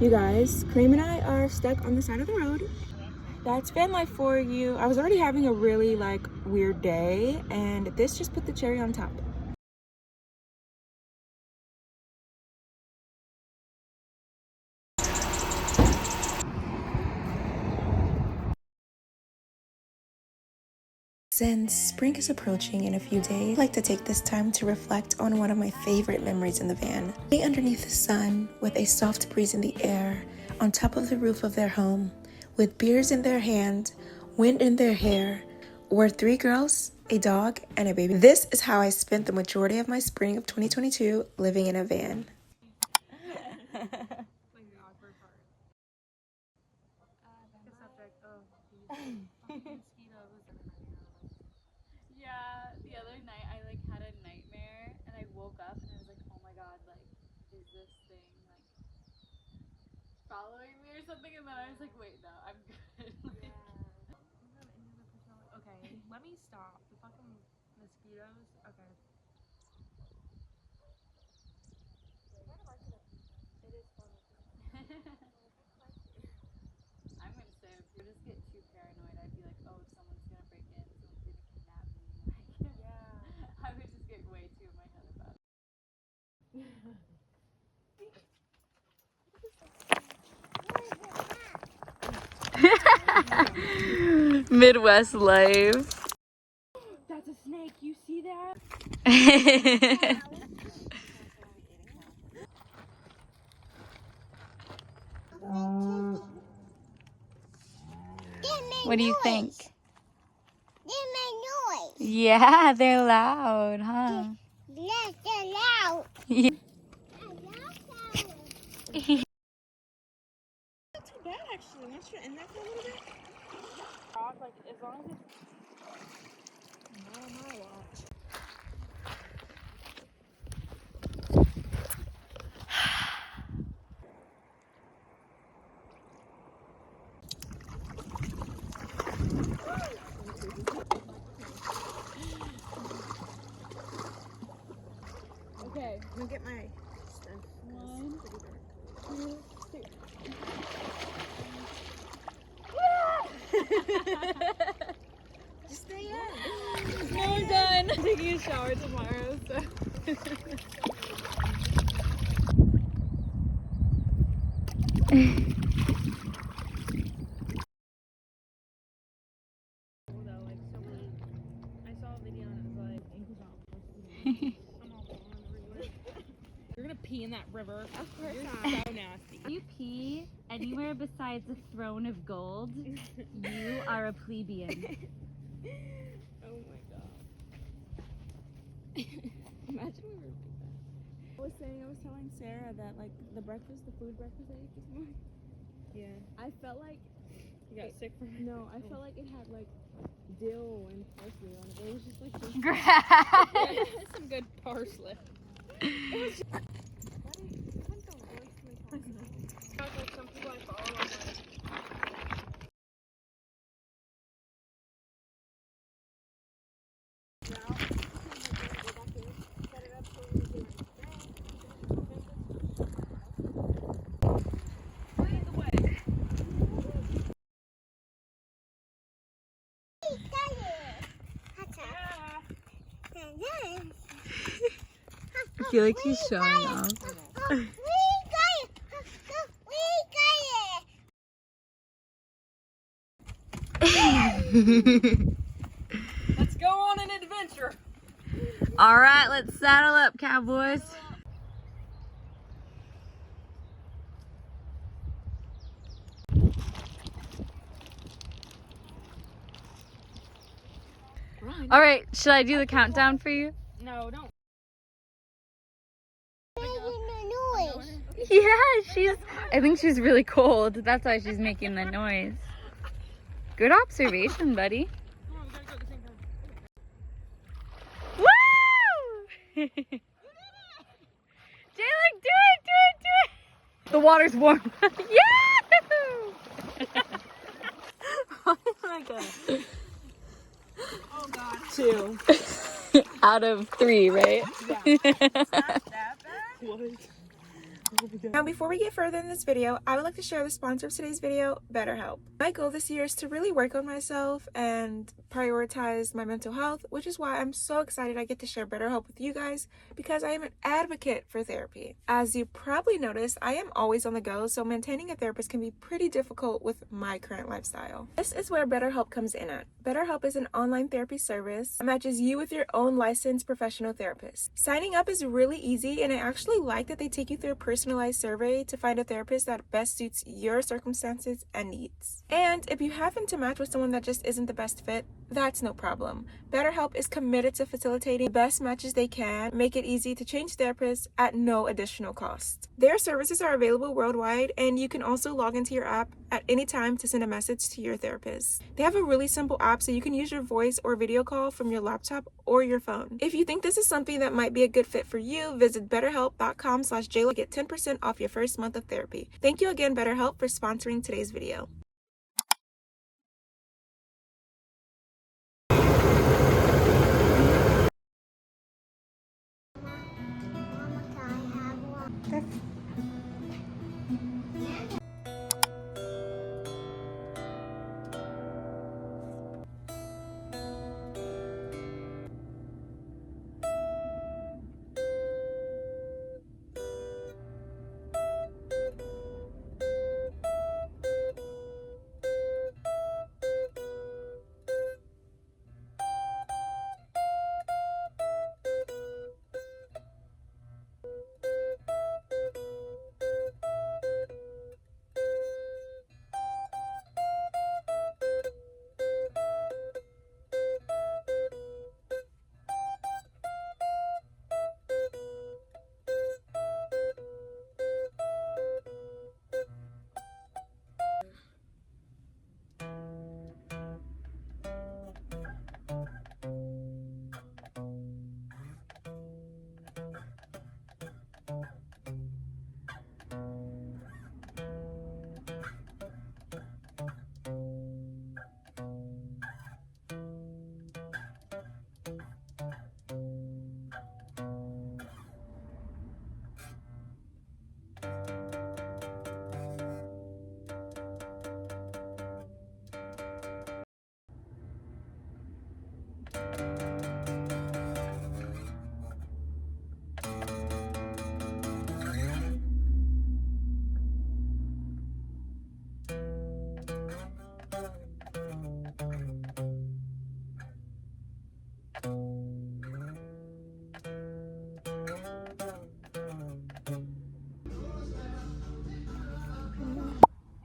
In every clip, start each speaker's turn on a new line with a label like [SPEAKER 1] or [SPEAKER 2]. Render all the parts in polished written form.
[SPEAKER 1] You guys, Cream and I are stuck on the side of the road. That's van life for you. I was already having a really weird day, and this just put the cherry on top. Since spring is approaching in a few days, I'd like to take this time to reflect on one of my favorite memories in the van. Sitting underneath the sun with a soft breeze in the air, on top of the roof of their home, with beers in their hand, wind in their hair, were 3 girls, a dog, and a baby. This is how I spent the majority of my spring of 2022 living in a van.
[SPEAKER 2] Yeah, the other night I had a nightmare and I woke up and I was like, oh my god, is this thing following me or something? And then I was like, wait, no, I'm good.
[SPEAKER 3] Okay, let me stop. The fucking mosquitoes. Okay.
[SPEAKER 2] I'm gonna say if you just get too paranoid, I'd be like, oh, someone's gonna break in, someone's gonna kidnap me. Yeah. I would just get way too in my head about it. Midwest life.
[SPEAKER 3] That's a snake. You see that?
[SPEAKER 2] What do you think? Yeah, they're loud, huh?
[SPEAKER 4] Yes, they're loud.
[SPEAKER 2] Yeah.
[SPEAKER 1] Not too bad, actually. Once you're in there for a little bit.
[SPEAKER 3] As long as it's not on my watch.
[SPEAKER 1] Okay, let me get my stuff.
[SPEAKER 2] 1, 2, 3.
[SPEAKER 1] Just stay in.
[SPEAKER 2] No, I'm done. I'm taking a shower tomorrow, so.
[SPEAKER 3] I saw a video and it was like ankles out. I'm all falling everywhere. You're gonna pee in that river.
[SPEAKER 1] Of course
[SPEAKER 3] You're
[SPEAKER 1] not.
[SPEAKER 3] so nasty.
[SPEAKER 2] If you pee anywhere besides a throne of gold, you are a plebeian.
[SPEAKER 1] Oh my god. Imagine we were like that. I was telling Sarah that the food breakfast I ate this morning.
[SPEAKER 3] Yeah.
[SPEAKER 1] I felt like
[SPEAKER 3] You got sick from it?
[SPEAKER 1] no, I felt like it had dill and parsley on it. It was just some
[SPEAKER 2] Grass.
[SPEAKER 3] Some good parsley. Some people I follow on
[SPEAKER 2] I feel like he's showing off.
[SPEAKER 3] Let's go on an adventure.
[SPEAKER 2] All right, let's saddle up, cowboys. All right, should I do the countdown for you?
[SPEAKER 3] No, don't.
[SPEAKER 2] Yeah, I think she's really cold. That's why she's making the noise. Good observation, buddy.
[SPEAKER 3] Come on, we gotta go at the same time.
[SPEAKER 2] Woo! Jaylen, do it! The water's warm. Yeah! Oh my god.
[SPEAKER 3] Oh god.
[SPEAKER 1] 2.
[SPEAKER 2] Out of 3, right?
[SPEAKER 1] Yeah. It's not that bad.
[SPEAKER 3] What?
[SPEAKER 1] Now, before we get further in this video, I would like to share the sponsor of today's video, BetterHelp. My goal this year is to really work on myself and prioritize my mental health, which is why I'm so excited I get to share BetterHelp with you guys because I am an advocate for therapy. As you probably noticed, I am always on the go, so maintaining a therapist can be pretty difficult with my current lifestyle. This is where BetterHelp comes in at. BetterHelp is an online therapy service that matches you with your own licensed professional therapist. Signing up is really easy, and I actually like that they take you through a personalized survey to find a therapist that best suits your circumstances and needs. And if you happen to match with someone that just isn't the best fit, that's no problem. BetterHelp is committed to facilitating the best matches they can, make it easy to change therapists at no additional cost. Their services are available worldwide, and you can also log into your app at any time to send a message to your therapist. They have a really simple app so you can use your voice or video call from your laptop or your phone. If you think this is something that might be a good fit for you, visit betterhelp.com/JLo to get 10% off your first month of therapy. Thank you again, BetterHelp, for sponsoring today's video.
[SPEAKER 4] Mama, can I have one?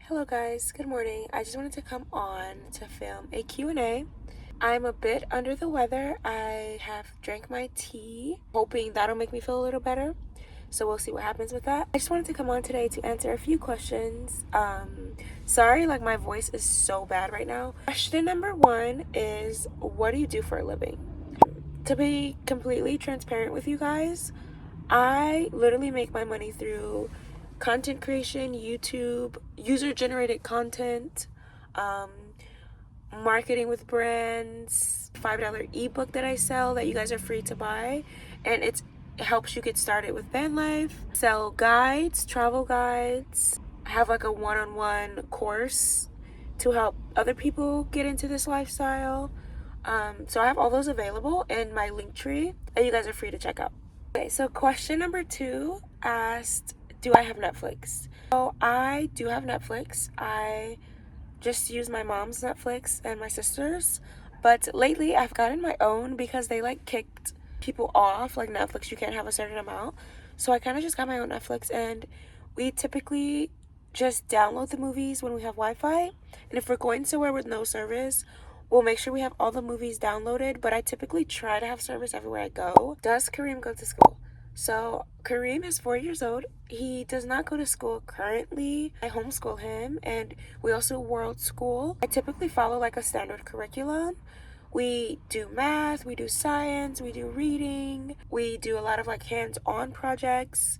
[SPEAKER 1] Hello guys, good morning. I just wanted to come on to film a Q&A. I'm a bit under the weather. I have drank my tea, hoping that'll make me feel a little better. So we'll see what happens with that. I just wanted to come on today to answer a few questions. Sorry, like my voice is so bad right now. Question number 1 is, what do you do for a living? To be completely transparent with you guys, I literally make my money through content creation, YouTube, user-generated content, marketing with brands, $5 ebook that I sell that you guys are free to buy, and it helps you get started with van life. Sell guides, travel guides, have like a one-on-one course to help other people get into this lifestyle. So I have all those available in my link tree that you guys are free to check out. Okay, so question number 2 asked, do I have Netflix? So I do have Netflix. I just use my mom's Netflix and my sister's, but lately I've gotten my own because they like kicked people off. Like Netflix, you can't have a certain amount. So I kind of just got my own Netflix, and we typically just download the movies when we have Wi-Fi. And if we're going somewhere with no service, we'll make sure we have all the movies downloaded, but I typically try to have service everywhere I go. Does Kareem go to school? So Kareem is 4 years old. He does not go to school currently. I homeschool him, and we also world school. I typically follow like a standard curriculum. We do math, we do science, we do reading, we do a lot of like hands-on projects.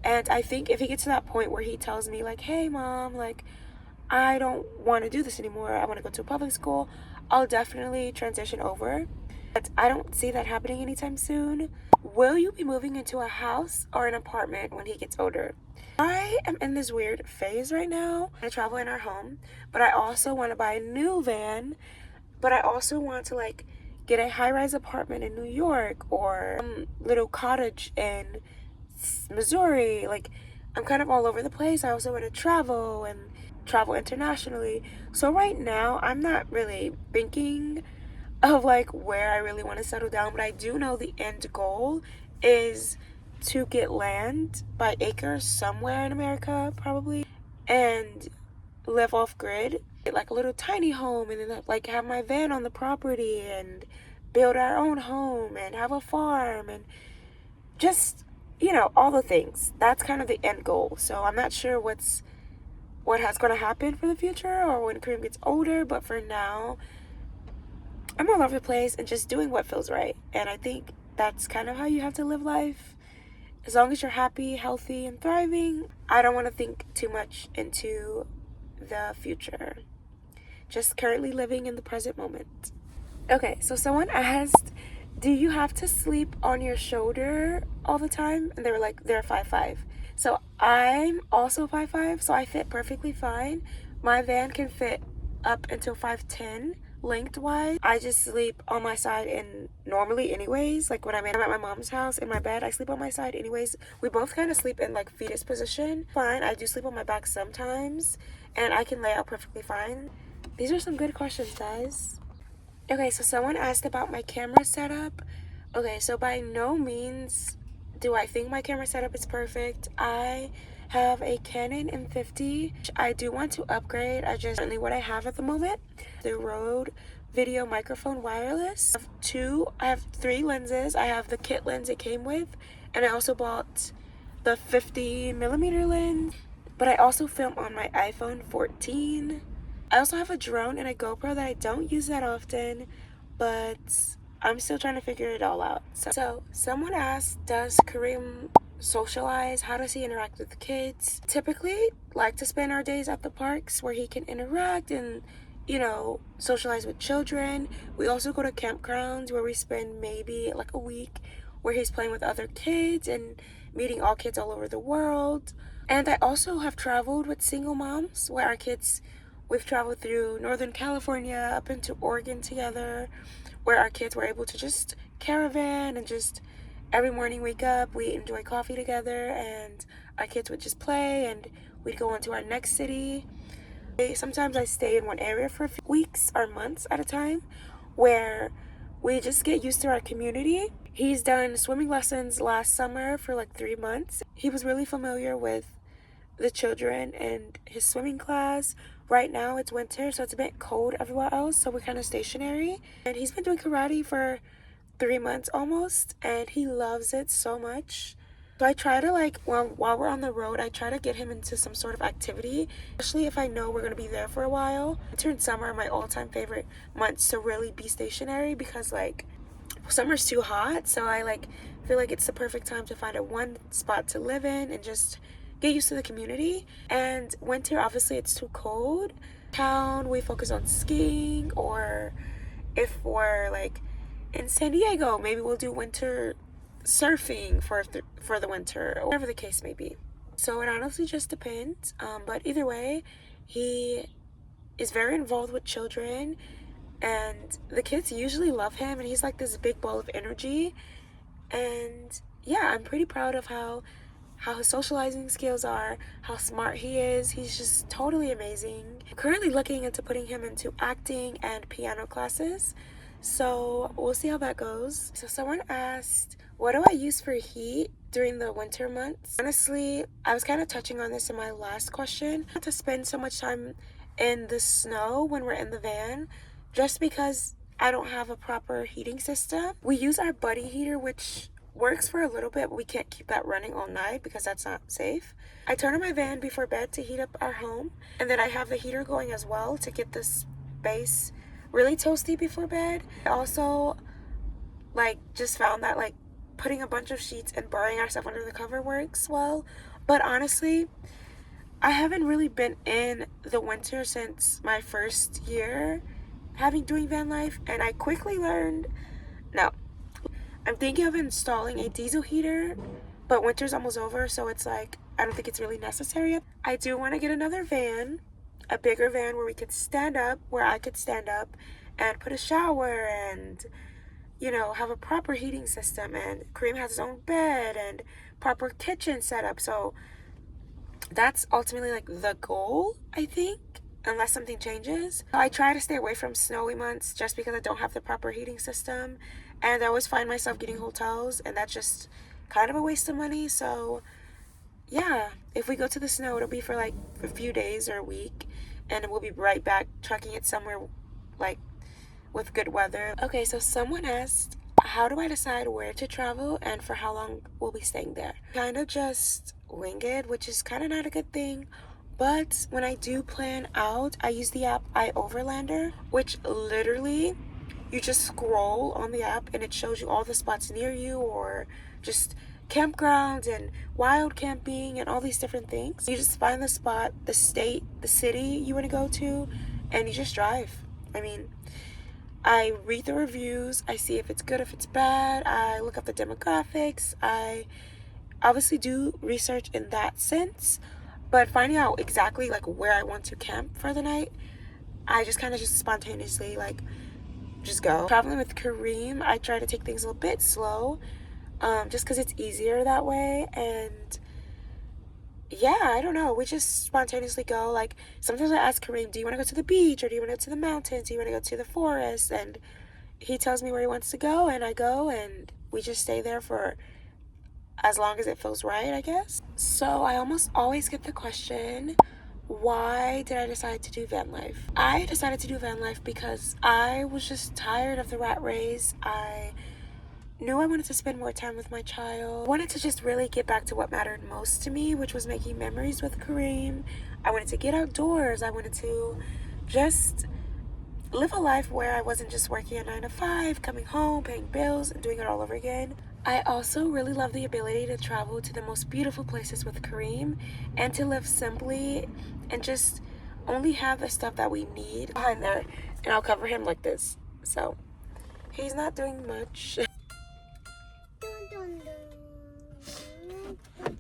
[SPEAKER 1] And I think if he gets to that point where he tells me like, hey mom, like I don't want to do this anymore, I want to go to a public school, I'll definitely transition over. But I don't see that happening anytime soon. Will you be moving into a house or an apartment when he gets older? I am in this weird phase right now. I travel in our home, but I also want to buy a new van, but I also want to like get a high-rise apartment in New York or little cottage in Missouri. Like, I'm kind of all over the place. I also want to travel and travel internationally. So right now, I'm not really thinking of like where I really want to settle down, but I do know the end goal is to get land by acres somewhere in America, probably, and live off grid, get like a little tiny home, and then like have my van on the property and build our own home and have a farm and just, you know, all the things. That's kind of the end goal. So I'm not sure what has going to happen for the future or when Kareem gets older, but for now I'm all over the place and just doing what feels right. And I think that's kind of how you have to live life. As long as you're happy, healthy, and thriving, I don't want to think too much into the future. Just currently living in the present moment. Okay, so someone asked, do you have to sleep on your shoulder all the time? And they were like, they're 5'5". So I'm also 5'5", so I fit perfectly fine. My van can fit up until 5'10". Lengthwise, I just sleep on my side, and normally anyways, like when I'm at my mom's house in my bed, I sleep on my side anyways. We both kind of sleep in like fetus position. Fine, I do sleep on my back sometimes, and I can lay out perfectly fine. These are some good questions, guys. Okay, so someone asked about my camera setup. Okay, so by no means do I think my camera setup is perfect. I have a Canon M50. I do want to upgrade. I just currently what I have at the moment, the Rode Video Microphone Wireless. I have 3 lenses. I have the kit lens it came with, and I also bought the 50mm lens, but I also film on my iPhone 14. I also have a drone and a GoPro that I don't use that often, but I'm still trying to figure it all out. So someone asked, does Kareem socialize? How does he interact with kids? Typically like to spend our days at the parks where he can interact and, you know, socialize with children. We also go to campgrounds where we spend maybe like a week where he's playing with other kids and meeting all kids all over the world. And I also have traveled with single moms where our kids, we've traveled through Northern California up into Oregon together, where our kids were able to just caravan and just every morning wake up, we enjoy coffee together, and our kids would just play, and we'd go on to our next city. Sometimes I stay in one area for a few weeks or months at a time, where we just get used to our community. He's done swimming lessons last summer for like 3 months. He was really familiar with the children and his swimming class. Right now it's winter, so it's a bit cold everywhere else, so we're kind of stationary. And he's been doing karate for 3 months almost, and he loves it so much. So I try to like, while we're on the road, I try to get him into some sort of activity, especially if I know we're going to be there for a while. Winter and summer are my all-time favorite months to really be stationary, because like summer's too hot, so I like feel like it's the perfect time to find one spot to live in and just get used to the community. And winter, obviously it's too cold. Town, we focus on skiing, or if we're like in San Diego, maybe we'll do winter surfing for the winter, or whatever the case may be. So it honestly just depends, but either way, he is very involved with children, and the kids usually love him, and he's like this big ball of energy. And yeah, I'm pretty proud of how his socializing skills are, how smart he is. He's just totally amazing. I'm currently looking into putting him into acting and piano classes, so we'll see how that goes. So someone asked, what do I use for heat during the winter months? Honestly, I was kind of touching on this in my last question. Not to spend so much time in the snow when we're in the van, just because I don't have a proper heating system. We use our buddy heater, which works for a little bit, but we can't keep that running all night because that's not safe. I turn on my van before bed to heat up our home, and then I have the heater going as well to get the space really toasty before bed. I also like just found that like putting a bunch of sheets and burying ourselves under the cover works well. But honestly, I haven't really been in the winter since my first year doing van life, and I quickly learned no. I'm thinking of installing a diesel heater, but winter's almost over, so it's like, I don't think it's really necessary. I do want to get another van, a bigger van where we could stand up, where I could stand up and put a shower and, you know, have a proper heating system. And Kareem has his own bed and proper kitchen setup. So that's ultimately like the goal, I think, unless something changes. I try to stay away from snowy months just because I don't have the proper heating system. And I always find myself getting hotels, and that's just kind of a waste of money. So yeah, if we go to the snow, it'll be for like a few days or a week, and we'll be right back trucking it somewhere like with good weather. Okay, so someone asked, how do I decide where to travel and for how long we'll be staying there? Kind of just wing it, which is kind of not a good thing. But when I do plan out, I use the app iOverlander, which literally you just scroll on the app and it shows you all the spots near you, or just campgrounds and wild camping and all these different things. You just find the spot, the state, the city you want to go to, and you just drive. I mean, I read the reviews, I see if it's good, if it's bad, I look up the demographics, I obviously do research in that sense, but finding out exactly like where I want to camp for the night, I just kind of just spontaneously like just go. Traveling with Kareem, I try to take things a little bit slow, just because it's easier that way. And yeah, I don't know, we just spontaneously go. Like sometimes I ask Kareem, do you want to go to the beach, or do you want to go to the mountains, do you want to go to the forest? And he tells me where he wants to go, and I go, and we just stay there for as long as it feels right, I guess. So I almost always get the question, why did I decide to do van life? I decided to do van life because I was just tired of the rat race. I knew I wanted to spend more time with my child. I wanted to just really get back to what mattered most to me, which was making memories with Kareem. I wanted to get outdoors. I wanted to just live a life where I wasn't just working a 9 to 5, coming home, paying bills, and doing it all over again. I also really love the ability to travel to the most beautiful places with Kareem and to live simply and just only have the stuff that we need behind there. And I'll cover him like this. So he's not doing much.
[SPEAKER 4] Dun, dun, dun.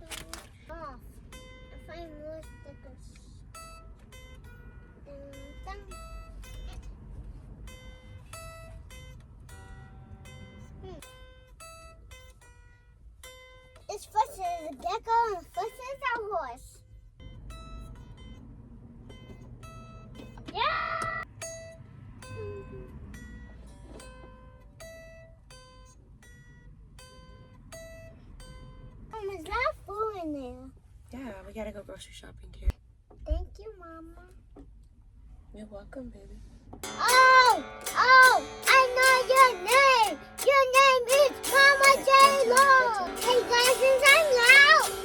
[SPEAKER 4] Off. I find more stickers. Dun, dun. This first is a gecko and first is a horse. Yeah! There's a lot of food in there.
[SPEAKER 1] Yeah, we gotta go grocery shopping here.
[SPEAKER 4] Thank you, Mama.
[SPEAKER 1] You're welcome, baby.
[SPEAKER 4] Oh! Oh!